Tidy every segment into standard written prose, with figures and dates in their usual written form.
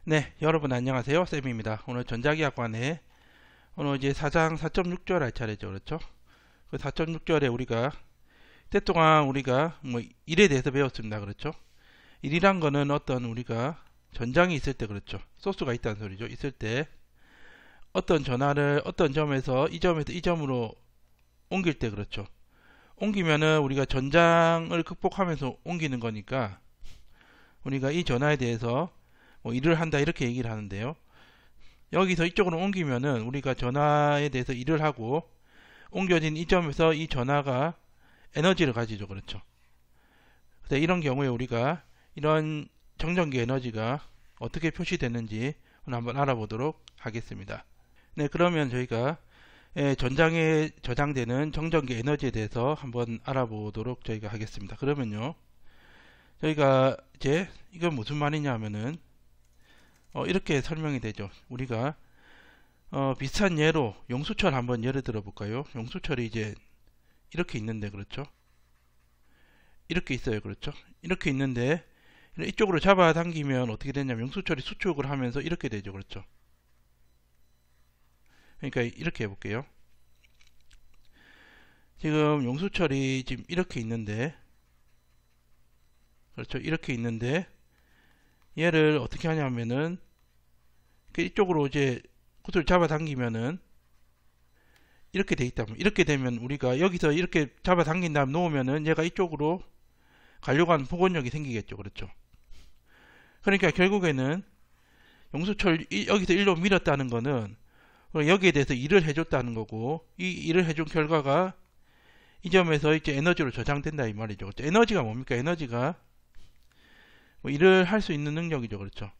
네, 여러분 안녕하세요. 쌤입니다. 오늘 전자기학관에 오늘 이제 4장 4.6절 할 차례죠. 그렇죠? 그 4.6절에 우리가 이때 동안 우리가 뭐 일에 대해서 배웠습니다. 그렇죠? 일이란 거는 어떤 우리가 전장이 있을 때 그렇죠. 소스가 있다는 소리죠. 있을 때 어떤 전화를 어떤 점에서 이 점으로 옮길 때 그렇죠. 옮기면은 우리가 전장을 극복하면서 옮기는 거니까 우리가 이 전화에 대해서 뭐 일을 한다 이렇게 얘기를 하는데요. 여기서 이쪽으로 옮기면은 우리가 전화에 대해서 일을 하고 옮겨진 이 점에서 이 전화가 에너지를 가지죠. 그렇죠. 근데 이런 경우에 우리가 이런 정전기 에너지가 어떻게 표시되는지 오늘 한번 알아보도록 하겠습니다. 네, 그러면 저희가 전장에 저장되는 정전기 에너지에 대해서 한번 알아보도록 저희가 하겠습니다. 그러면요, 저희가 이제 이건 무슨 말이냐 하면은 이렇게 설명이 되죠. 우리가 비슷한 예로 용수철 한번 예를 들어 볼까요? 용수철이 이제 이렇게 있는데 그렇죠? 이렇게 있어요. 그렇죠? 이렇게 있는데 이쪽으로 잡아당기면 어떻게 되냐면 용수철이 수축을 하면서 이렇게 되죠. 그렇죠? 그러니까 이렇게 해볼게요. 지금 용수철이 지금 이렇게 있는데 그렇죠? 이렇게 있는데 얘를 어떻게 하냐면은 이쪽으로 이제 구슬 잡아당기면은 이렇게 돼 있다. 이렇게 되면 우리가 여기서 이렇게 잡아당긴 다음 놓으면은 얘가 이쪽으로 가려고 하는 복원력이 생기겠죠. 그렇죠? 그러니까 결국에는 용수철 여기서 일로 밀었다는 거는 여기에 대해서 일을 해줬다는 거고 이 일을 해준 결과가 이 점에서 이제 에너지로 저장된다 이 말이죠. 그렇죠? 에너지가 뭡니까? 에너지가 뭐 일을 할 수 있는 능력이죠. 그렇죠?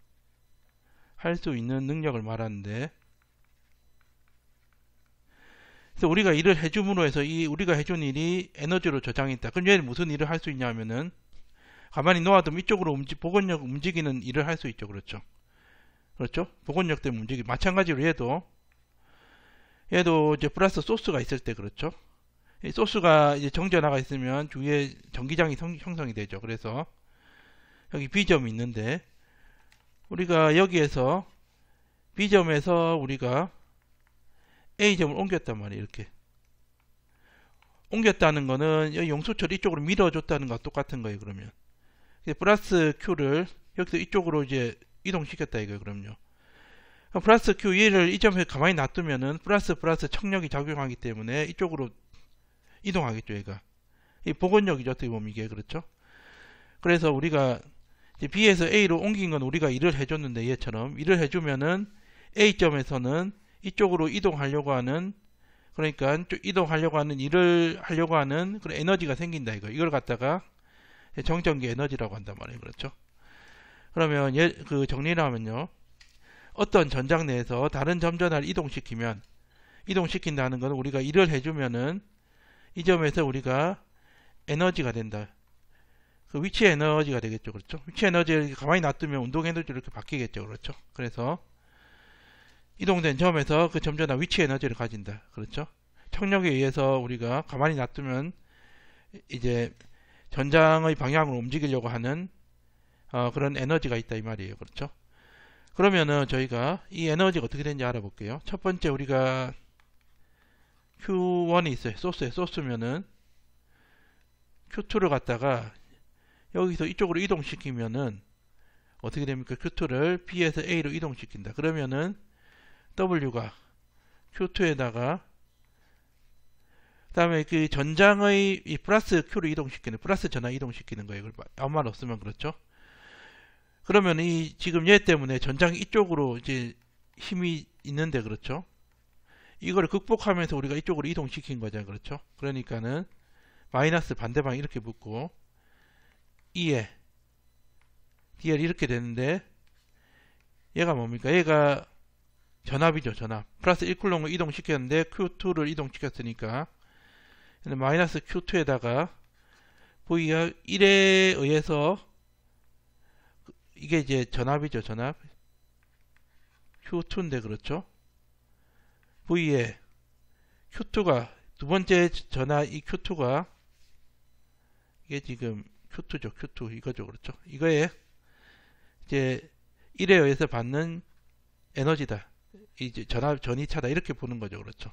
할 수 있는 능력을 말하는데 그래서 우리가 일을 해줌으로 해서 이 우리가 해준 일이 에너지로 저장이 있다. 그럼 얘는 무슨 일을 할 수 있냐면은 가만히 놓아두면 이쪽으로 복원력 움직이는 일을 할 수 있죠. 그렇죠? 그렇죠? 복원력 때문에 마찬가지로 얘도 이제 플러스 소스가 있을 때 그렇죠? 이 소스가 이제 정전화가 있으면 주위에 전기장이 형성이 되죠. 그래서 여기 B점이 있는데 우리가 여기에서 B점에서 우리가 A점을 옮겼단 말이에요. 이렇게 옮겼다는 거는 여기 용수철 이쪽으로 밀어줬다는 거와 똑같은 거예요. 그러면 플러스 Q를 여기서 이쪽으로 이제 이동시켰다 이거예요. 그럼요. 플러스 Q 얘를 이 점에 가만히 놔두면은 플러스 청력이 작용하기 때문에 이쪽으로 이동하겠죠. 얘가 이 복원력이죠. 어떻게 보면 이게 그렇죠. 그래서 우리가 B에서 A로 옮긴 건 우리가 일을 해줬는데 얘처럼 일을 해주면은 A점에서는 이쪽으로 이동하려고 하는 그러니까 이동하려고 하는 일을 하려고 하는 그런 에너지가 생긴다 이걸 갖다가 정전기 에너지라고 한단 말이에요. 그렇죠? 그러면 그 정리를 하면요. 어떤 전장 내에서 다른 점전화를 이동시킨다는 것은 우리가 일을 해주면은 이 점에서 우리가 에너지가 된다. 그 위치 에너지가 되겠죠. 그렇죠? 위치 에너지를 가만히 놔두면 운동 에너지로 이렇게 바뀌겠죠. 그렇죠? 그래서 이동된 점에서 그 점전화 위치 에너지를 가진다. 그렇죠? 청력에 의해서 우리가 가만히 놔두면 이제 전장의 방향으로 움직이려고 하는 그런 에너지가 있다 이 말이에요. 그렇죠? 그러면은 저희가 이 에너지가 어떻게 되는지 알아볼게요. 첫 번째 우리가 Q1이 있어요. 소스면은 Q2를 갖다가 여기서 이쪽으로 이동시키면은 어떻게 됩니까? Q2를 B에서 A로 이동시킨다. 그러면은 W가 Q2에다가 그다음에 그 전장의 이 플러스 Q를 이동시키는 플러스 전화 이동시키는 거예요. 아무 말 없으면 그렇죠. 그러면 이 지금 얘 때문에 전장이 이쪽으로 이제 힘이 있는데 그렇죠. 이거를 극복하면서 우리가 이쪽으로 이동시킨 거죠. 그렇죠. 그러니까는 마이너스 반대방 이렇게 붙고 2에 DL 이렇게 되는데 얘가 뭡니까? 얘가 전압이죠. 전압. 플러스 1쿨롱을 이동시켰는데 Q2를 이동시켰으니까 마이너스 Q2에다가 V가 1에 의해서 이게 이제 전압이죠. 전압. Q2인데 그렇죠. V에 Q2가 두 번째 전압 이 Q2가 이게 지금 Q2죠. Q2 이거죠. 그렇죠. 이거에 이제 1에 의해서 받는 에너지다. 이제 전이차다. 이렇게 보는 거죠. 그렇죠.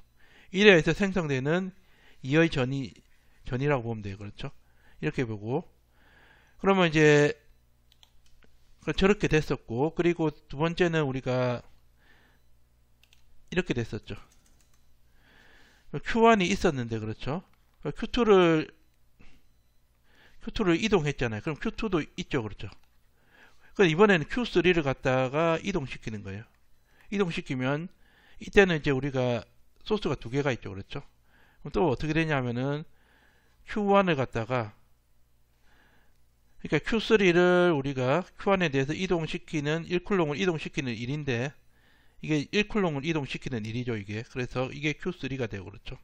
1에 의해서 생성되는 2의 전이라고 보면 돼요. 그렇죠. 이렇게 보고, 그러면 이제 저렇게 됐었고, 그리고 두 번째는 우리가 이렇게 됐었죠. Q1이 있었는데, 그렇죠. Q2를 이동했잖아요. 그럼 Q2도 있죠. 그렇죠. 그럼 이번에는 Q3를 갖다가 이동시키는 거예요. 이동시키면 이때는 이제 우리가 소스가 두 개가 있죠. 그렇죠. 그럼 또 어떻게 되냐면은 Q1을 갖다가, 그러니까 Q3를 우리가 Q1에 대해서 이동시키는 1쿨롱을 이동시키는 일인데, 이게 1쿨롱을 이동시키는 일이죠. 이게. 그래서 이게 Q3가 되고, 그렇죠.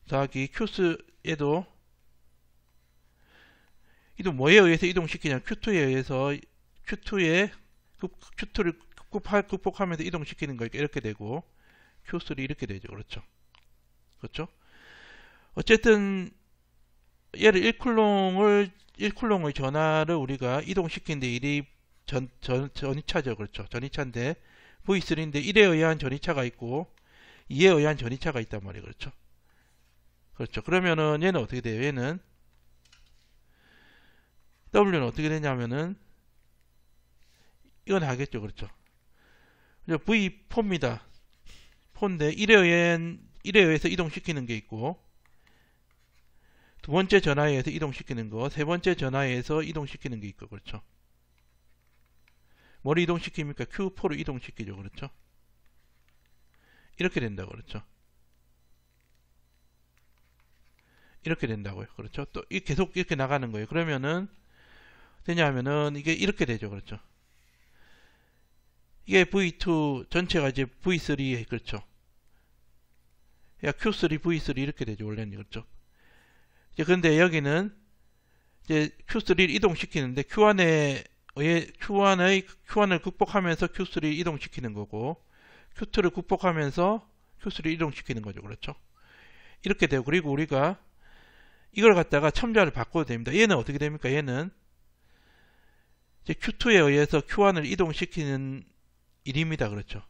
더하기 Q2에도 이동 뭐에 의해서 이동시키냐? Q2에 의해서 Q2를 극복하면서 이동시키는 거니까 이렇게 되고, Q3 이렇게 되죠. 그렇죠. 그렇죠. 어쨌든 얘를 1쿨롱의 전하를 우리가 이동시키는데 일이 전이차죠. 그렇죠. 전이차인데 V3인데 1에 의한 전이차가 있고 2에 의한 전이차가 있단 말이에요. 그렇죠. 그렇죠. 그러면은 얘는 어떻게 돼요? 얘는 W는 어떻게 되냐면은 이건 하겠죠. 그렇죠. V4입니다. 4인데 1에 의해서 이동시키는 게 있고, 두 번째 전하에 의해서 이동시키는 거, 세 번째 전하에 의해서 이동시키는 게 있고, 그렇죠. 뭐를 이동시킵니까? Q4를 이동시키죠. 그렇죠. 이렇게 된다고. 그렇죠. 이렇게 된다고요. 그렇죠. 또 계속 이렇게 나가는 거예요. 그러면은 되냐면은 이게 이렇게 되죠. 그렇죠. 이게 V2 전체가 이제 V3 그렇죠. 야 Q3 V3 이렇게 되죠. 원래는. 그렇죠. 이제 근데 여기는 이제 Q3를 이동시키는데 Q1을 극복하면서 Q3를 이동시키는 거고, Q2를 극복하면서 Q3를 이동시키는 거죠. 그렇죠. 이렇게 되고, 그리고 우리가 이걸 갖다가 첨자를 바꿔도 됩니다. 얘는 어떻게 됩니까? 얘는 이제 Q2에 의해서 Q1을 이동시키는 일입니다. 그렇죠.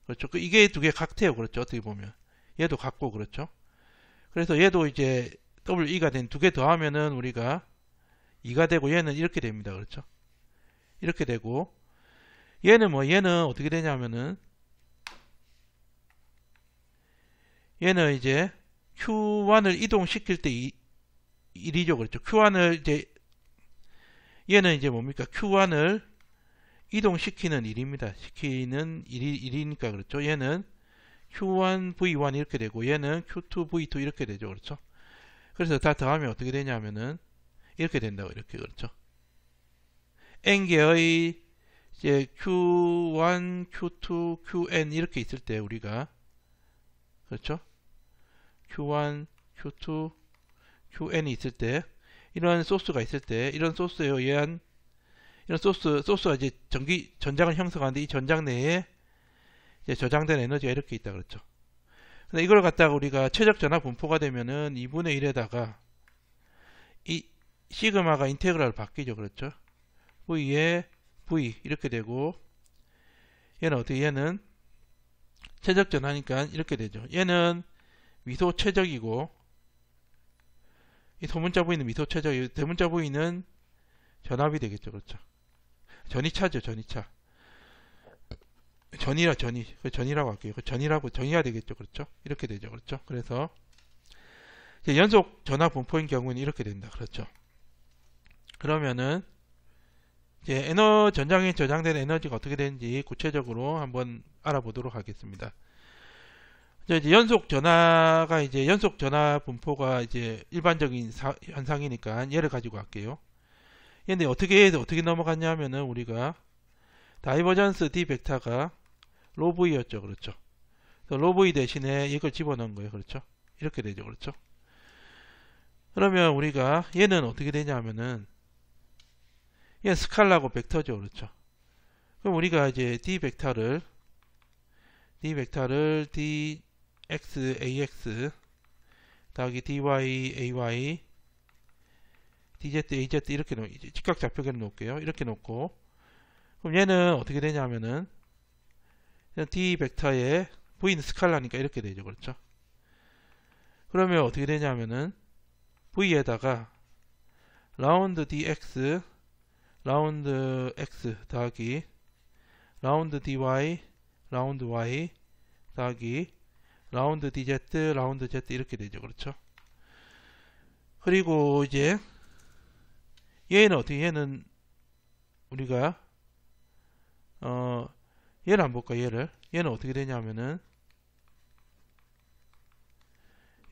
그렇죠. 이게 두 개 같아요. 그렇죠. 어떻게 보면. 얘도 같고, 그렇죠. 그래서 얘도 이제 WE가 된 두 개 더하면은 우리가 2가 되고, 얘는 이렇게 됩니다. 그렇죠. 이렇게 되고, 얘는 어떻게 되냐면은, 얘는 이제 Q1을 이동시킬 때 일이죠. 그렇죠. 얘는 이제 뭡니까? Q1을 이동시키는 일입니다. 시키는 일이니까, 그렇죠. 얘는 Q1 V1 이렇게 되고, 얘는 Q2 V2 이렇게 되죠. 그렇죠. 그래서 다 더하면 어떻게 되냐면은, 이렇게 된다고, 이렇게. 그렇죠. n개의 이제 Q1, Q2, Qn 이렇게 있을 때 우리가, 그렇죠. Q1, Q2, Qn이 있을 때, 이런 소스가 있을 때, 이런 소스에 의한, 이런 소스가 이제 전장을 형성하는데, 이 전장 내에 이제 저장된 에너지가 이렇게 있다. 그렇죠. 근데 이걸 갖다가 우리가 최적 전압 분포가 되면은 2분의 1에다가 이 시그마가 인테그랄 바뀌죠. 그렇죠. V에 V 이렇게 되고, 얘는 어떻게, 얘는 최적 전하니까 이렇게 되죠. 얘는 미소 최적이고, 이 소문자 V는 미소 최적이고, 대문자 V는 전압이 되겠죠. 그렇죠. 전이차죠. 전이차. 전이라고 할게요. 전이가 되겠죠. 그렇죠. 이렇게 되죠. 그렇죠. 그래서 이제 연속 전압 분포인 경우는 이렇게 된다. 그렇죠. 그러면은 이제 전장에 저장된 에너지가 어떻게 되는지 구체적으로 한번 알아보도록 하겠습니다. 이제 연속 전화 분포가 이제 일반적인 현상이니까 얘를 가지고 할게요. 얘는 어떻게 넘어갔냐면은 우리가 다이버전스 D 벡터가 로브이였죠. 그렇죠. 로브이 대신에 이걸 집어넣은 거예요. 그렇죠. 이렇게 되죠. 그렇죠. 그러면 우리가 얘는 어떻게 되냐면은 얘는 스칼라고 벡터죠. 그렇죠. 그럼 우리가 이제 D 벡터를 dx ax 더하기 dy ay dz az 이렇게 직각 좌표계를 놓을게요. 이렇게 놓고, 그럼 얘는 어떻게 되냐면은 D 벡터에 V는 스칼라니까 이렇게 되죠. 그렇죠? 그러면 어떻게 되냐면은 V에다가 라운드 dx 라운드 x 더하기 라운드 dy 라운드 y 더하기 라운드 dz 라운드 z 이렇게 되죠. 그렇죠? 그리고 이제 얘는 어떻게, 얘는 우리가 얘를 한번 볼까. 얘는 어떻게 되냐면은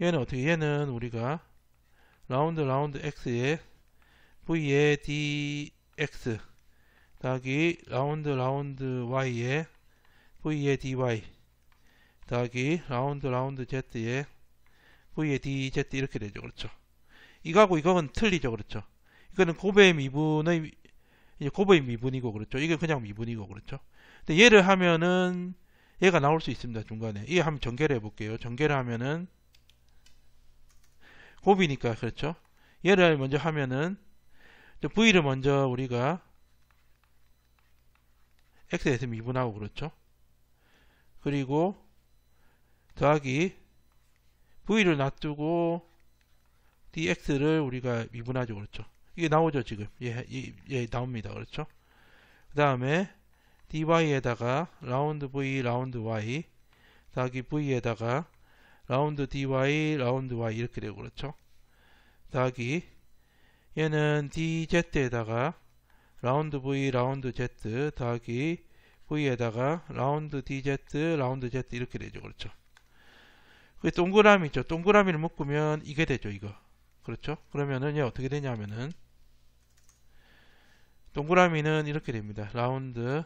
얘는 우리가 라운드 x에 v에 dx 더하기 라운드 y에 v에 dy 더하기 라운드 z에 v에 dz 이렇게 되죠. 그렇죠? 이거하고 이거는 틀리죠. 그렇죠? 이거는 곱의 미분의 이제 곱의 미분이고, 그렇죠? 이게 그냥 미분이고, 그렇죠? 근데 얘를 하면은 얘가 나올 수 있습니다. 중간에 이게 한번 전개를 해볼게요. 전개를 하면은 곱이니까, 그렇죠? 얘를 먼저 하면은 v를 먼저 우리가 x에서 미분하고, 그렇죠? 그리고 더하기 v를 놔두고 dx를 우리가 미분하죠. 그렇죠? 이게 나오죠. 지금 예, 나옵니다. 그렇죠? 그 다음에 dy에다가 라운드 v 라운드 y 더하기 v에다가 라운드 dy 라운드 y 이렇게 되고, 그렇죠? 더하기 얘는 dz에다가 라운드 v 라운드 z 더하기 v에다가 라운드 dz 라운드 z 이렇게 되죠. 그렇죠? 그 동그라미 있죠. 동그라미를 묶으면 이게 되죠. 이거. 그렇죠? 그러면은 얘 어떻게 되냐면은 동그라미는 이렇게 됩니다. 라운드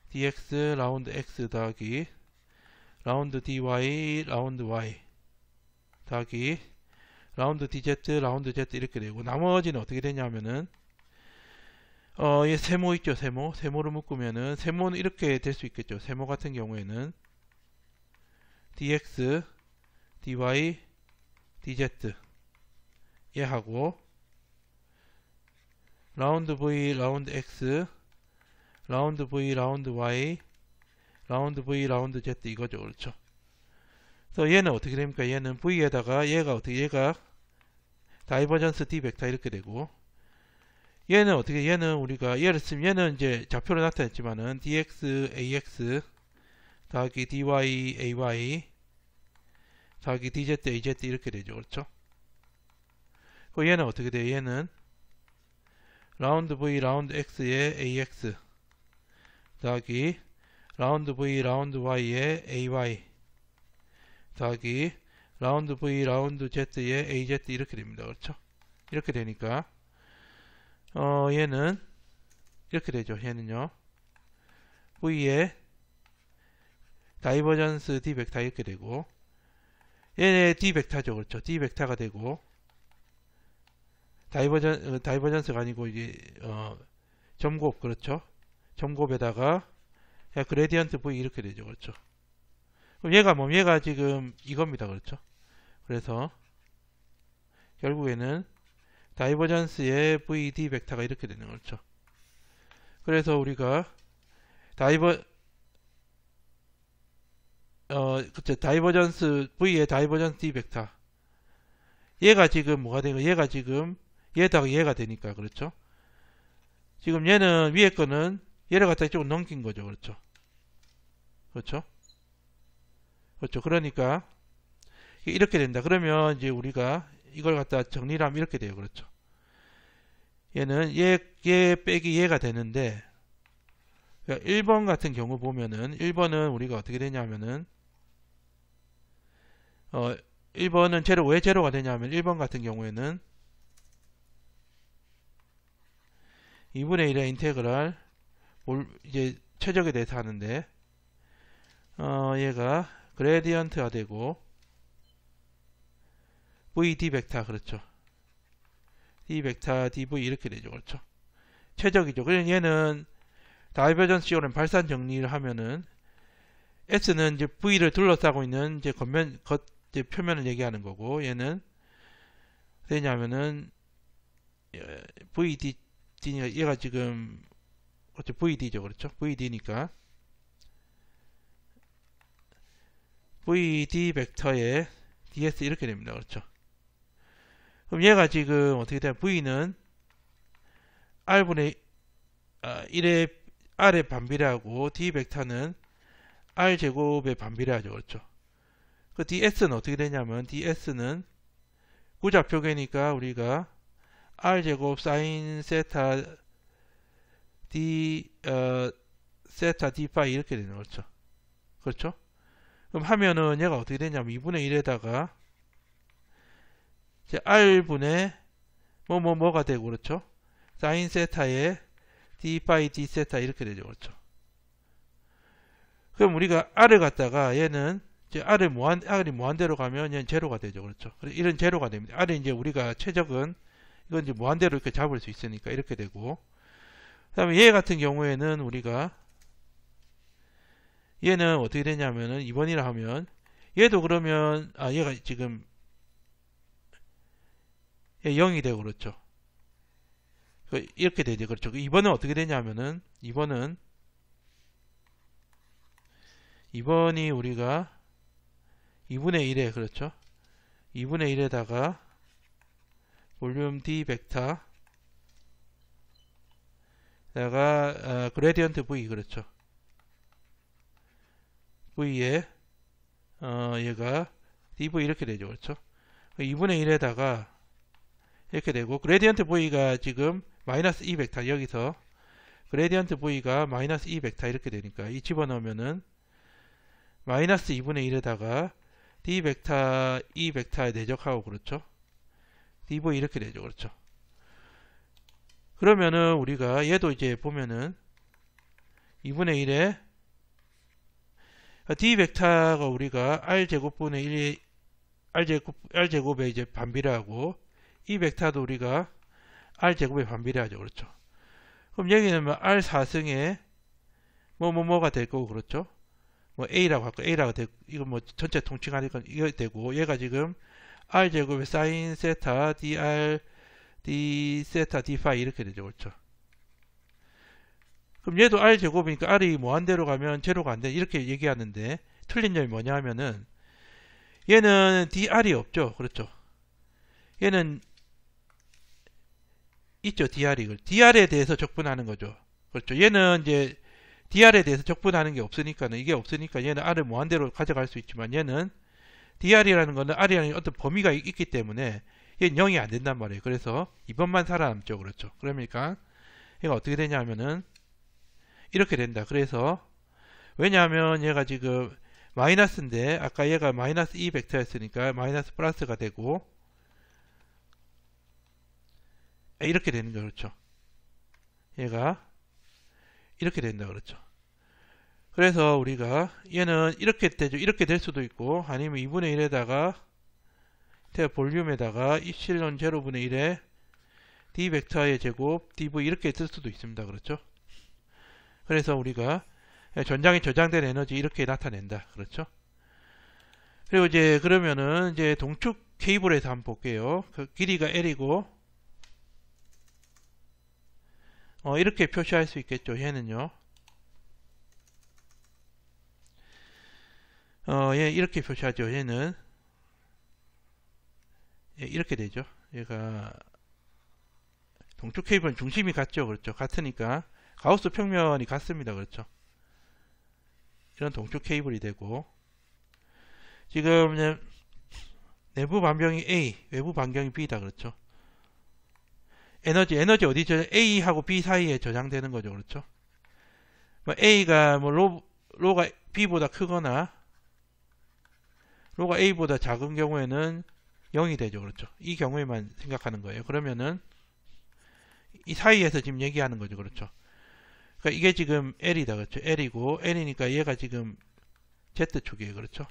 dx 라운드 x 더하기 라운드 dy 라운드 y 더하기 라운드 dz 라운드 z 이렇게 되고, 나머지는 어떻게 되냐면은 얘 세모 있죠. 세모를 묶으면은 세모는 이렇게 될 수 있겠죠. 세모 같은 경우에는 dx dy dz 얘하고 라운드 v 라운드 x 라운드 v 라운드 y 라운드 v 라운드 z 이거죠. 그렇죠? 그래서 얘는 어떻게 됩니까? 얘는 v에다가 얘가 다이버전스 d 벡터 이렇게 되고, 얘는 어떻게, 얘는 우리가 얘를 쓰면 얘는 이제 좌표로 나타냈지만은 dx ax 더하기 dy ay 더하기 dz az 이렇게 되죠. 그렇죠? 그 얘는 어떻게 돼요? 얘는 라운드 v 라운드 x에 ax 더하기 라운드 v 라운드 y에 ay 더하기 라운드 v 라운드 z에 az 이렇게 됩니다. 그렇죠? 이렇게 되니까 얘는 이렇게 되죠. 얘는요 v에 다이버전스 d 벡터 이렇게 되고, 얘네 d 벡터죠. 그렇죠? d 벡터가 되고, 다이버전스가 아니고 이게 점곱, 그렇죠? 점곱에다가 그레디언트 v 이렇게 되죠. 그렇죠? 그럼 얘가 지금 이겁니다. 그렇죠? 그래서 결국에는 다이버전스의 vd 벡터가 이렇게 되는 거죠. 그래서 우리가 다이버전스 v의 다이버전스 d 벡터, 얘가 지금 뭐가 되는 거, 얘가 지금 얘다가 얘가 되니까, 그렇죠? 지금 얘는 위에 거는 얘를 갖다 조금 넘긴 거죠. 그렇죠? 그렇죠? 그렇죠. 그러니까 이렇게 된다. 그러면 이제 우리가 이걸 갖다 정리를 하면 이렇게 돼요. 그렇죠? 얘는 얘 빼기 얘가 되는데, 1번 같은 경우 보면은 1번은 우리가 어떻게 되냐면은 1번은 제로, 왜 제로가 되냐면 1번 같은 경우에는 2분의 1의 인테그랄 이제 최적에 대해서 하는데 얘가 그레디언트가 되고 vd 벡터, 그렇죠? d 벡터 dv 이렇게 되죠. 그렇죠? 최적이죠. 그래서 얘는 다이버전스 시오렘 발산 정리를 하면은 s는 이제 v를 둘러싸고 있는 이제 이제 표면을 얘기하는 거고, 얘는 되냐면은 vd 얘가 지금 그렇죠. VD죠. 그렇죠. VD니까 VD 벡터에 DS 이렇게 됩니다. 그렇죠. 그럼 얘가 지금 어떻게 되면 V는 R분의 1의 R에 반비례하고 D 벡터는 R 제곱에 반비례하죠. 그렇죠. 그 DS는 어떻게 되냐면 DS는 구좌표계니까 우리가 R 제곱 사인 세타 D 세타 D 파이 이렇게 되는 거죠. 그렇죠. 그럼 하면은 얘가 어떻게 되냐면 2분의 1에다가 이제 R분의 뭐가 되고 그렇죠. 사인 세타에 D 파이 D 세타 이렇게 되죠. 그렇죠. 그럼 우리가 R을 갖다가 얘는 이제 R이 무한대로 가면 얘는 제로가 되죠. 그렇죠. 이런 제로가 됩니다. R이 이제 우리가 최적은 이건 이제 무한대로 이렇게 잡을 수 있으니까 이렇게 되고, 그 다음에 얘 같은 경우에는 우리가 얘는 어떻게 되냐면은 2번이라 하면 얘도 그러면 얘가 지금 0이 되고 그렇죠. 이렇게 되죠. 그렇죠. 2번은 어떻게 되냐면은 2번이 우리가 2분의 1에 그렇죠. 2분의 1에다가 볼륨 D 벡터 다가 그레디언트 V 그렇죠. V에 얘가 dv 이렇게 되죠. 그렇죠. 2분의 1에다가 이렇게 되고 그레디언트 V가 지금 마이너스 2 벡터 여기서 그레디언트 V가 마이너스 2 벡터 이렇게 되니까 이 집어넣으면은 마이너스 2분의 1에다가 D 벡터 2 벡터에 대적하고 그렇죠. dv 이렇게 되죠. 그렇죠. 그러면은 우리가 얘도 이제 보면은 2분의 1에 D 벡터가 우리가 R제곱분의 1이 R제곱에 이제 반비례하고 이 벡터도 우리가 R제곱에 반비례하죠. 그렇죠. 그럼 여기는 뭐 R4승에 뭐가 될 거고 그렇죠. 뭐 A라고 할거 A라고 되고 이거 뭐 전체 통칭하니까 이거 되고 얘가 지금 R제곱에 사인 세타 DR D 세타 D 파이 이렇게 되죠. 그렇죠. 그럼 얘도 R제곱이니까 R이 무한대로 가면 제로가 안 돼. 이렇게 얘기하는데 틀린 점이 뭐냐 하면은 얘는 DR이 없죠. 그렇죠. 얘는 있죠. DR이. DR에 대해서 적분하는 거죠. 그렇죠. 얘는 이제 DR에 대해서 적분하는 게 없으니까는 이게 없으니까 얘는 R을 무한대로 가져갈 수 있지만 얘는 DR이라는 거는 R이라는 어떤 범위가 있기 때문에 얘는 0이 안 된단 말이에요. 그래서 2번만 살아남죠. 그렇죠. 그러니까 얘가 어떻게 되냐 하면은 이렇게 된다. 그래서 왜냐하면 얘가 지금 마이너스인데 아까 얘가 마이너스 2 벡터였으니까 마이너스 플러스가 되고 이렇게 되는 거 그렇죠. 얘가 이렇게 된다. 그렇죠. 그래서 우리가 얘는 이렇게 되죠. 이렇게 될 수도 있고 아니면 2분의 1에다가 볼륨에다가 입실론 제로분의 1에 D 벡터의 제곱 dv 이렇게 쓸 수도 있습니다. 그렇죠. 그래서 우리가 전장에 저장된 에너지 이렇게 나타낸다. 그렇죠. 그리고 이제 그러면은 이제 동축 케이블에서 한번 볼게요. 그 길이가 L이고 이렇게 표시할 수 있겠죠. 얘는요. 얘 이렇게 표시하죠. 얘는 이렇게 되죠. 얘가 동축 케이블은 중심이 같죠. 그렇죠. 같으니까 가우스 평면이 같습니다. 그렇죠. 이런 동축 케이블이 되고 지금 내부 반경이 A, 외부 반경이 B다. 그렇죠. 에너지 어디죠? A하고 B 사이에 저장되는 거죠. 그렇죠. A가 로가 B보다 크거나 로가 A보다 작은 경우에는 0이 되죠. 그렇죠. 이 경우에만 생각하는 거예요. 그러면은 이 사이에서 지금 얘기하는 거죠. 그렇죠. 그러니까 이게 지금 L이다. 그렇죠. L이고 L이니까 얘가 지금 Z축이에요. 그렇죠.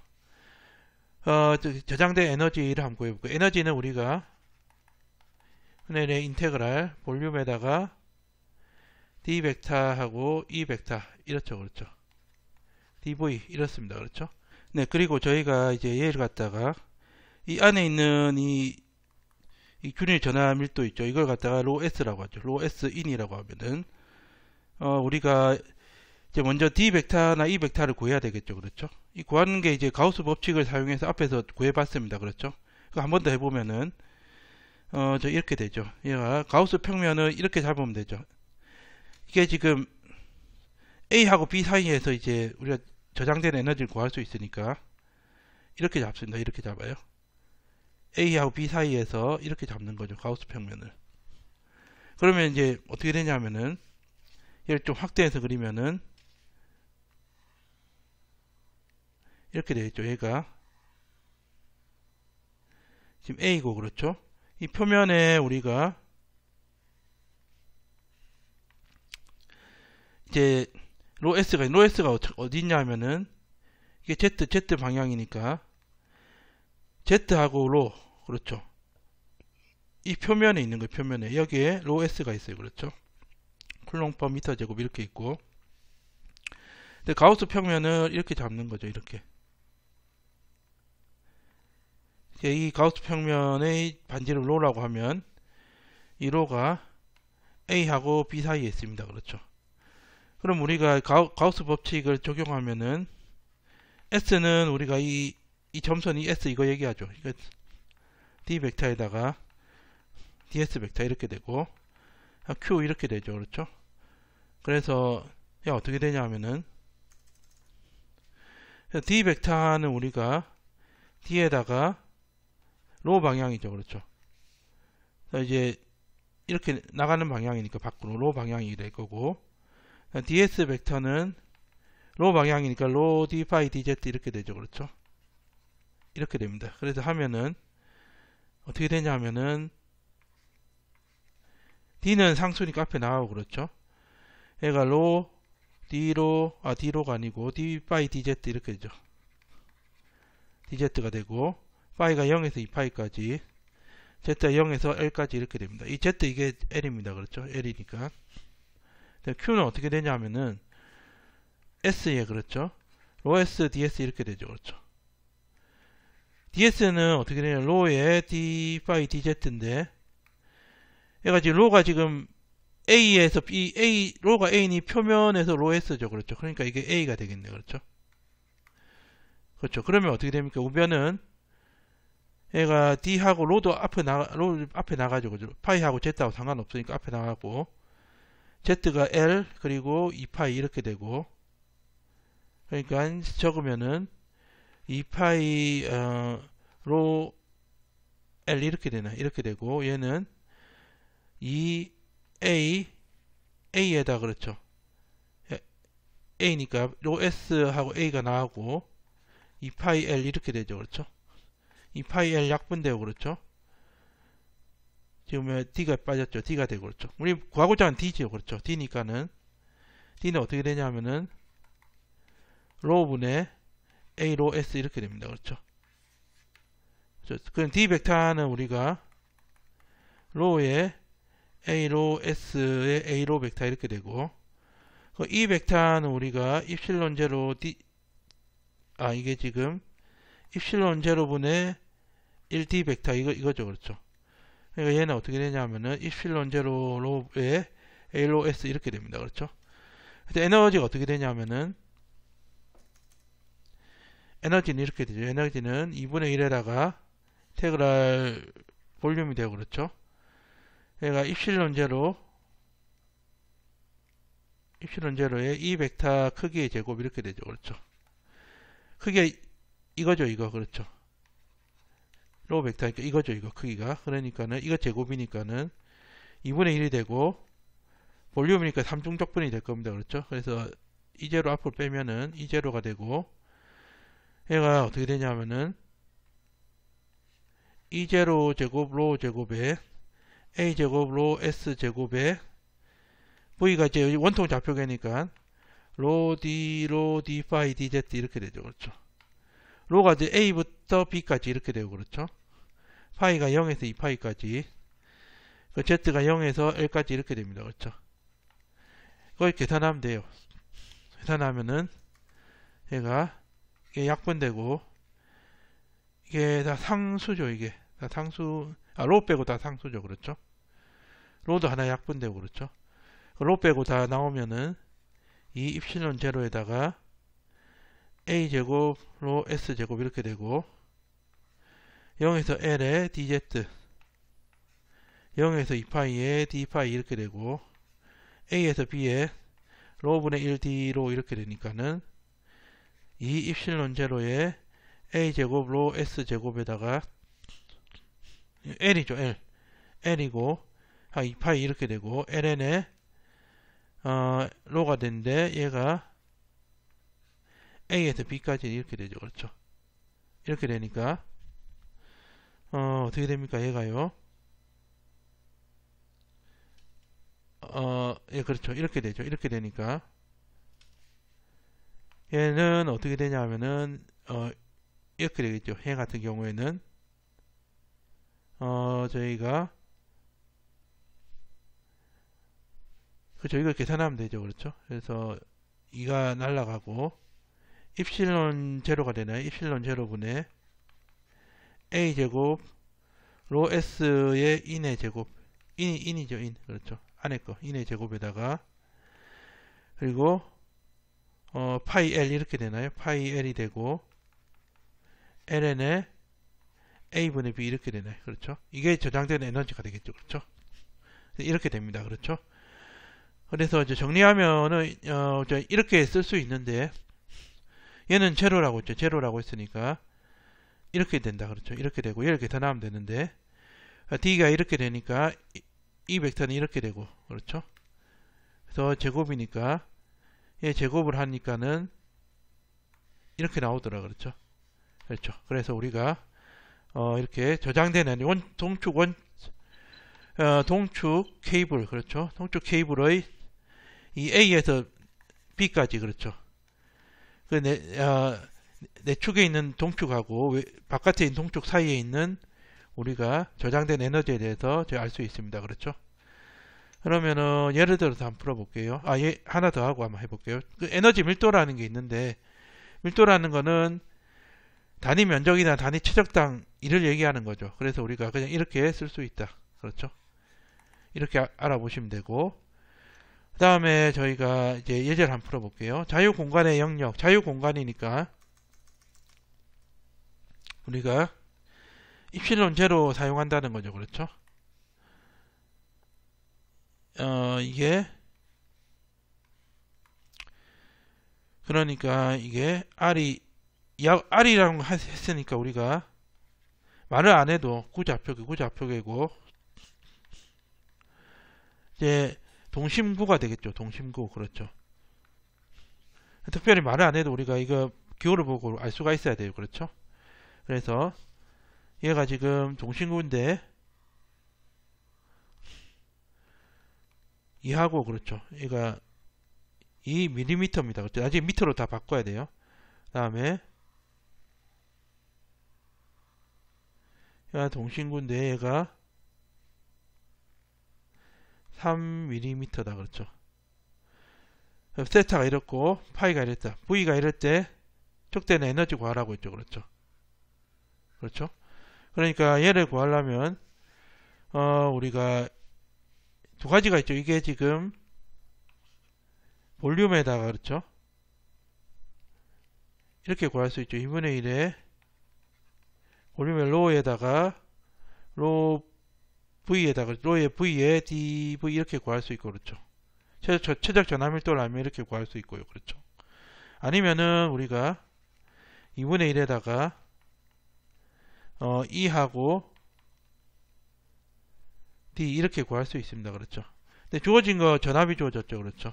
저장된 에너지를 한번 구해볼게요. 에너지는 우리가 흔히 인테그랄 볼륨에다가 D 벡터하고 E 벡터 이렇죠. 그렇죠. dv 이렇습니다. 그렇죠. 네, 그리고 저희가 이제 얘를 갖다가 이 안에 있는 이 균일 전화 밀도 있죠. 이걸 갖다가 로 S라고 하죠. 로 S 인이라고 하면은 우리가 이제 먼저 D 벡터나 E 벡터를 구해야 되겠죠. 그렇죠? 이 구하는 게 이제 가우스 법칙을 사용해서 앞에서 구해봤습니다. 그렇죠? 한 번 더 해보면은, 저 이렇게 되죠. 얘가 가우스 평면을 이렇게 잡으면 되죠. 이게 지금 A하고 B 사이에서 이제 우리가 저장된 에너지를 구할 수 있으니까 이렇게 잡습니다. 이렇게 잡아요. A하고 B 사이에서 이렇게 잡는 거죠. 가우스 평면을. 그러면 이제 어떻게 되냐면은 얘를 좀 확대해서 그리면은 이렇게 되겠죠. 얘가 지금 A고 그렇죠. 이 표면에 우리가 이제 로 S가 어디 있냐 하면은 이게 Z 방향이니까 Z하고 로 그렇죠. 이 표면에 있는 거예요. 표면에 여기에 로 S가 있어요. 그렇죠. 쿨롱 퍼 미터 제곱 이렇게 있고, 근데 가우스 평면을 이렇게 잡는 거죠. 이렇게 이 가우스 평면의 반지름 로라고 하면 이 로가 A하고 B 사이에 있습니다. 그렇죠. 그럼 우리가 가우스 법칙을 적용하면은 S는 우리가 이 점선이 S 이거 얘기하죠. 이거 D 벡터에다가 DS 벡터 이렇게 되고 Q 이렇게 되죠. 그렇죠. 그래서 어떻게 되냐 하면은 D 벡터는 우리가 D에다가 로 방향이죠. 그렇죠. 이제 이렇게 나가는 방향이니까 밖으로 로 방향이 될 거고, DS 벡터는 로 방향이니까 로 D 파이 DZ 이렇게 되죠. 그렇죠. 이렇게 됩니다. 그래서 하면은 어떻게 되냐 하면은 D는 상수니까 앞에 나가고 그렇죠. 얘가 로 D로가 아니고 D 파이 DZ 이렇게 되죠. DZ가 되고 파이가 0에서 2파이까지 Z가 0에서 L까지 이렇게 됩니다. 이 Z 이게 L입니다. 그렇죠. L이니까. Q는 어떻게 되냐 하면은 S에 그렇죠. 로 S DS 이렇게 되죠. 그렇죠. DS는 어떻게 되냐 로에 D 파이 DZ인데 얘가 지금 로가 지금 A에서 B 로가 A니 표면에서 로 S죠. 그렇죠. 그러니까 이게 A가 되겠네요. 그렇죠. 그렇죠. 그러면 어떻게 됩니까? 우변은 얘가 D하고 로 앞에 나가죠. 그죠? 파이하고 Z하고 상관없으니까 앞에 나가고 Z가 L 그리고 2파이 이렇게 되고, 그러니까 적으면은 2파이 로 L 이렇게 되나 이렇게 되고, 얘는 2A에다 그렇죠. A니까 로 S하고 A가 나오고 2파이 L 이렇게 되죠. 그렇죠. 2파이 L 약분되고 그렇죠. 지금 D가 빠졌죠. D가 되고 그렇죠. 우리 구하고자 하는 D죠. 그렇죠. D니까는 D는 어떻게 되냐면은 로분의 A 로 S 이렇게 됩니다. 그렇죠. 그럼 D 벡터는 우리가 로에 A 로 S의 A 로 벡터 이렇게 되고, 이 벡터는 우리가 입실론 제로 이게 지금 입실론 제로분의 1D 벡터 이거죠. 그렇죠. 그러니까 얘는 어떻게 되냐면은 입실론 제로 로에 A 로 S 이렇게 됩니다. 그렇죠. 근데 에너지가 어떻게 되냐면은 에너지는 이렇게 되죠. 에너지는 2분의 1에다가 인테그랄 볼륨이 되고 그렇죠. 얘가 입실론 제로의 이 벡터 크기의 제곱 이렇게 되죠. 그렇죠. 크기가 이거죠. 이거 그렇죠. 로 벡터니까 이거죠. 이거 크기가. 그러니까는 이거 제곱이니까는 2분의 1이 되고 볼륨이니까 3중적분이 될 겁니다. 그렇죠. 그래서 이 제로 앞으로 빼면은 이 제로가 되고, 얘가 어떻게 되냐면은 이 제로 제곱 로 제곱에 A 제곱 로 S 제곱에 V가 이제 원통 좌표계니까 로 D 파이 DZ 이렇게 되죠. 그렇죠. 로가 이제 A부터 B까지 이렇게 되고 그렇죠. 파이가 0에서 2파이까지, Z가 0에서 L까지 이렇게 됩니다. 그렇죠. 그걸 계산하면 돼요. 계산하면은 얘가 이게 약분되고, 이게 다 상수죠. 이게 다 상수, 로 빼고 다 상수죠. 그렇죠. 로도 하나 약분되고 그렇죠. 로 빼고 다 나오면은 이 입실론 제로에다가 a 제곱 로 s 제곱 이렇게 되고 0에서 l에 dz 0에서 2파이에 d파이 이렇게 되고 a에서 b에 로분의 1d로 이렇게 되니까는 이 입실론 제로에 a 제곱 로 s 제곱에다가 l이죠. l이고 2파이 이렇게 되고 ln에 로가 되는데 얘가 a에서 b까지 이렇게 되죠. 그렇죠. 이렇게 되니까 어떻게 됩니까? 얘가요. 예, 그렇죠. 이렇게 되죠. 이렇게 되니까 얘는 어떻게 되냐 하면은 이렇게 되겠죠. 얘 같은 경우에는 저희가 그렇죠. 이걸 계산하면 되죠. 그렇죠. 그래서 2가 날라가고 입실론 제로가 되나요? 입실론 제로분의 a 제곱 로 s의 인의 제곱 인이죠. 인. 그렇죠. 안에 거 인의 제곱에다가 그리고 파이 l 이렇게 되나요? 파이 l이 되고 ln에 a분의 b 이렇게 되나요? 그렇죠. 이게 저장된 에너지가 되겠죠. 그렇죠. 이렇게 됩니다. 그렇죠. 그래서 이제 정리하면은 이렇게 쓸 수 있는데 얘는 제로라고 했죠. 제로라고 했으니까 이렇게 된다. 그렇죠. 이렇게 되고 얘를 계산하면 되는데 d가 이렇게 되니까 이 벡터는 이렇게 되고 그렇죠. 그래서 제곱이니까 얘 제곱을 하니까는 이렇게 나오더라. 그렇죠. 그렇죠. 그래서 우리가 이렇게 저장되는 동축 케이블 그렇죠. 동축 케이블의 이 A에서 B까지 그렇죠. 그 내축에 있는 동축하고 바깥에 있는 동축 사이에 있는 우리가 저장된 에너지에 대해서 알 수 있습니다. 그렇죠. 그러면은 예를 들어서 한번 풀어볼게요. 예, 하나 더 하고 한번 해볼게요. 그 에너지 밀도라는 게 있는데 밀도라는 거는 단위 면적이나 단위 최적당 이를 얘기하는 거죠. 그래서 우리가 그냥 이렇게 쓸 수 있다. 그렇죠. 이렇게 알아보시면 되고 그 다음에 저희가 이제 예제를 한번 풀어볼게요. 자유공간의 영역, 자유공간이니까 우리가 입실론 제로 사용한다는 거죠. 그렇죠. 이게 그러니까 이게 R이라고 했으니까 우리가 말을 안 해도 구좌표계고 이제 동심구가 되겠죠. 동심구. 그렇죠. 특별히 말을 안 해도 우리가 이거 기호를 보고 알 수가 있어야 돼요. 그렇죠. 그래서 얘가 지금 동심구인데 이하고 그렇죠. 얘가 2mm입니다. 그렇죠. 나중에 미터로 다 바꿔야 돼요. 그 다음에 얘가 동심구인데 얘가 3mm다. 그렇죠. 세타가 이렇고 파이가 이랬다. V가 이럴 때 촉대는 에너지 구하라고 했죠. 그렇죠. 그렇죠. 그러니까 얘를 구하려면 우리가 두 가지가 있죠. 이게 지금 볼륨에다가 그렇죠. 이렇게 구할 수 있죠. 2분의 1에 볼륨의 로에다가 로 V에다가 로의 V에 dV 이렇게 구할 수 있고 그렇죠. 최적 전압밀도를 알면 이렇게 구할 수 있고요. 그렇죠. 아니면은 우리가 2분의 1에다가 E하고 D 이렇게 구할 수 있습니다. 그렇죠. 근데 주어진 거 전압이 주어졌죠. 그렇죠.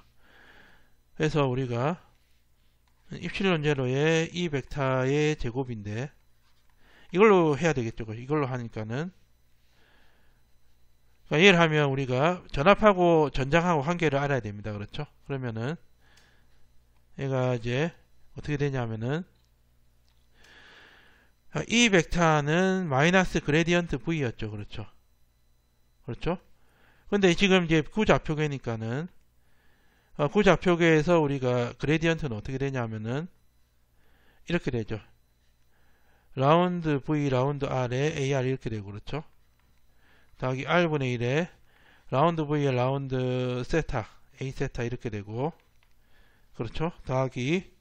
그래서 우리가 입실론 제로의 E 벡터의 제곱인데 이걸로 해야 되겠죠. 이걸로 하니까는 그러니까 얘를 하면 우리가 전압하고 전장하고 관계를 알아야 됩니다. 그렇죠. 그러면은 얘가 이제 어떻게 되냐면은 이 벡터는 마이너스 그레디언트 V였죠. 그렇죠. 그렇죠. 근데 지금 이제 구좌표계니까는 구좌표계에서 우리가 그레디언트는 어떻게 되냐면은 이렇게 되죠. 라운드 V 라운드 R에 AR 이렇게 되고 그렇죠. 더하기 R분의 1에 라운드 V에 라운드 세타 A 세타 이렇게 되고, 그렇죠? 더하기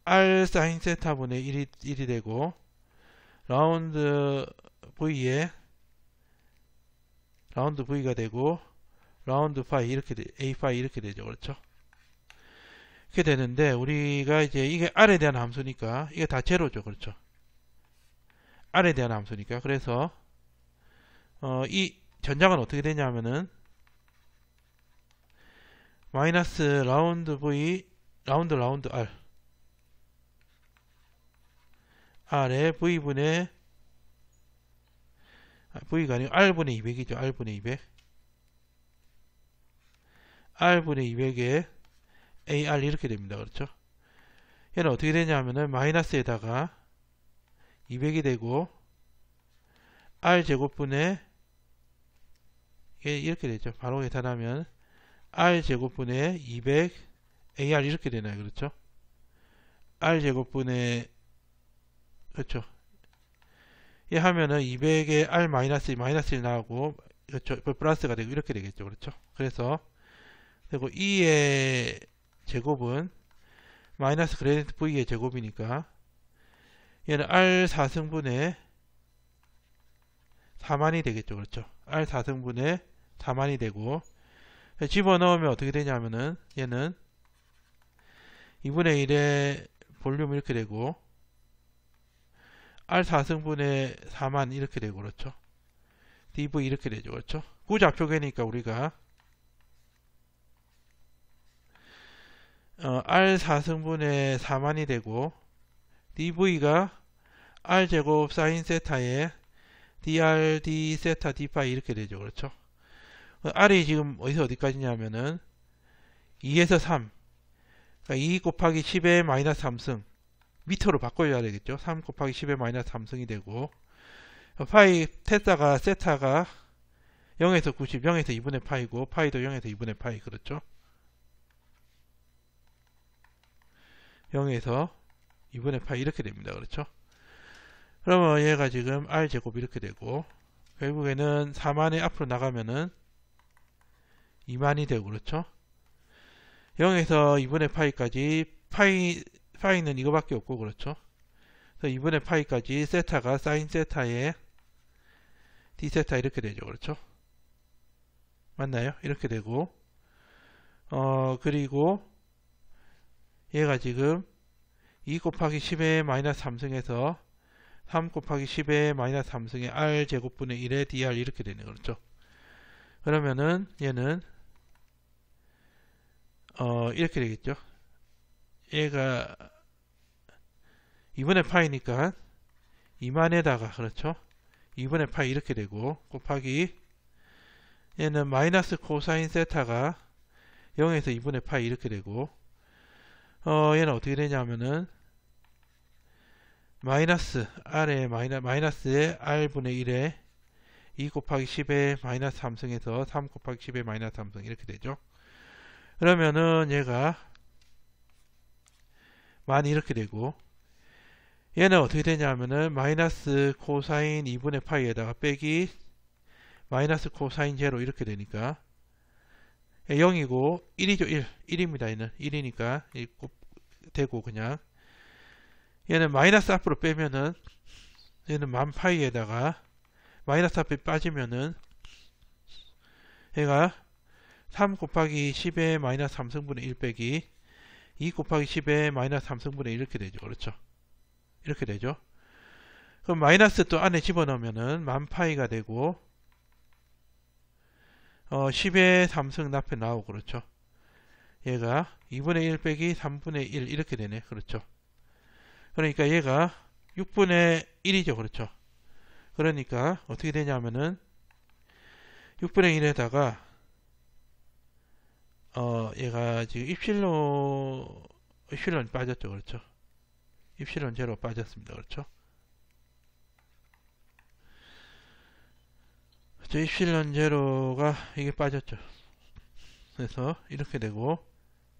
R 사인 세타 분의 1이 되고, 라운드 V에 라운드 V가 되고, 라운드 파이 이렇게 A 파이 이렇게 되죠. 그렇죠? 이렇게 되는데, 우리가 이제 이게 R에 대한 함수니까 이게 다 제로죠. 그렇죠? R에 대한 함수니까. 그래서 이 전장은 어떻게 되냐면은 마이너스 라운드 V 라운드 R R에 V분의 V가 아니고 R분의 200이죠. R분의 200 R분의 200에 AR 이렇게 됩니다. 그렇죠? 얘는 어떻게 되냐면은 마이너스에다가 200이 되고 R제곱분의 이렇게 되죠. 바로 계산하면 R제곱분의 200 AR 이렇게 되나요? 그렇죠? R제곱분의 그렇죠. 이 하면은 200에 R 마이너스 1 나오고 그렇죠. 플러스가 되고 이렇게 되겠죠. 그렇죠? 그래서 그리고 2의 제곱은 마이너스 그레디언트 V의 제곱이니까 얘는 R 4승분의 4만이 되겠죠. 그렇죠? R 4승분의 4만이 되고 집어넣으면 어떻게 되냐면은 얘는 2분의 1의 볼륨 이렇게 되고 R 4승분의 4만 이렇게 되고 그렇죠? dv 이렇게 되죠. 그렇죠? 구좌표계니까 우리가 R 4승분의 4만이 되고 dv가 R 제곱 사인 세타에 dr d 세타 d 파이 이렇게 되죠. 그렇죠? R이 지금 어디서 어디까지냐면은 2에서 3 그러니까 2 곱하기 10의 마이너스 3승 미터로 바꿔줘야 되겠죠. 3 곱하기 10의 마이너스 3승이 되고 파이 테타가 세타가 0에서 90 0에서 2분의 파이고 파이도 0에서 2분의 파이 그렇죠. 0에서 2분의 파이 이렇게 됩니다. 그렇죠. 그러면 얘가 지금 R제곱 이렇게 되고 결국에는 4만이 앞으로 나가면은 2만이 되고 그렇죠. 0에서 2분의 파이까지 파이는 이거밖에 없고 그렇죠. 그래서 2분의 파이까지 세타가 사인 세타에 d 세타 이렇게 되죠. 그렇죠. 맞나요? 이렇게 되고 그리고 얘가 지금 2 곱하기 10의 마이너스 3승에서 3 곱하기 10의 마이너스 3승의 R 제곱분의 1의 dr 이렇게 되네요. 그렇죠. 그러면은 얘는 이렇게 되겠죠. 얘가 2분의 파이니까 2만에다가 그렇죠. 2분의 파이 이렇게 되고 곱하기 얘는 마이너스 코사인 세타가 0에서 2분의 파이 이렇게 되고 얘는 어떻게 되냐면은 마이너스 R에 마이너스에 R분의 1에 2 곱하기 10의 마이너스 3승에서 3 곱하기 10의 마이너스 3승 이렇게 되죠. 그러면은 얘가 만 이렇게 되고 얘는 어떻게 되냐면은 마이너스 코사인 2분의 파이에다가 빼기 마이너스 코사인 제로 이렇게 되니까 0이고 1이죠. 1입니다. 얘는 1이니까 되고 그냥 얘는 마이너스 앞으로 빼면은 얘는 만 파이에다가 마이너스 앞에 빠지면은 얘가 3 곱하기 10의 마이너스 3승분의 1 빼기 2 곱하기 10의 마이너스 3승분의 1 이렇게 되죠. 그렇죠. 이렇게 되죠. 그럼 마이너스 또 안에 집어넣으면은 만 파이가 되고 10의 3승 앞에 나오고 그렇죠. 얘가 2분의 1 빼기 3분의 1 이렇게 되네. 그렇죠. 그러니까 얘가 6분의 1이죠. 그렇죠. 그러니까 어떻게 되냐면은 6분의 1에다가 얘가 지금 입실론 빠졌죠. 그렇죠. 입실론 제로 빠졌습니다. 그렇죠. 입실론 제로가 이게 빠졌죠. 그래서 이렇게 되고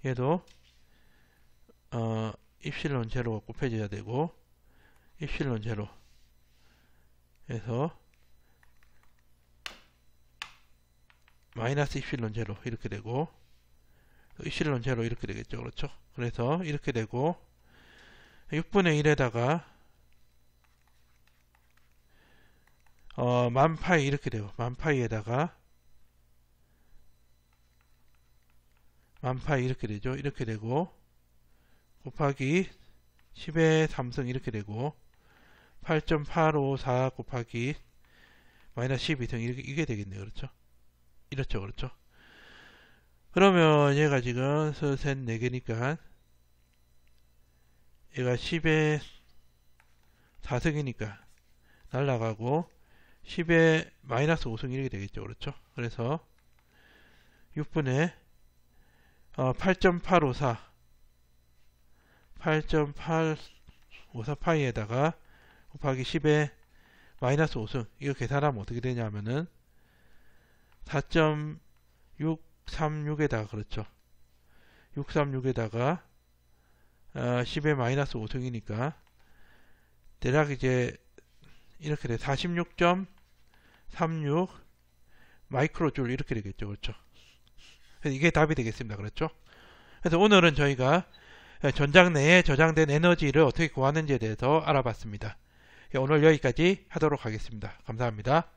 얘도 입실론 제로가 곱해져야 되고 입실론 제로 해서 마이너스 입실론 제로 이렇게 되고 입실론 제로 이렇게 되겠죠. 그렇죠? 그래서 이렇게 되고 6분의 1에다가 만파이 이렇게 되고 만파이에다가 만파이 이렇게 되죠. 이렇게 되고 곱하기 10의 3승 이렇게 되고 8.854 곱하기 마이너스 12승 이게 되겠네요. 그렇죠? 이렇죠. 그렇죠? 그러면 얘가 지금 셋 4개니까 얘가 10의 4승이니까 날라가고 10의 마이너스 5승 이렇게 되겠죠. 그렇죠? 그래서 6분의 8.854 파이에다가 곱하기 10의 마이너스 5승 이거 계산하면 어떻게 되냐면은 4.636에다가 그렇죠. 636에다가 10의 마이너스 5승이니까 대략 이제 이렇게 돼 46.36 마이크로줄 이렇게 되겠죠. 그렇죠. 그래서 이게 답이 되겠습니다. 그렇죠. 그래서 오늘은 저희가 전장 내에 저장된 에너지를 어떻게 구하는지에 대해서 알아봤습니다. 오늘 여기까지 하도록 하겠습니다. 감사합니다.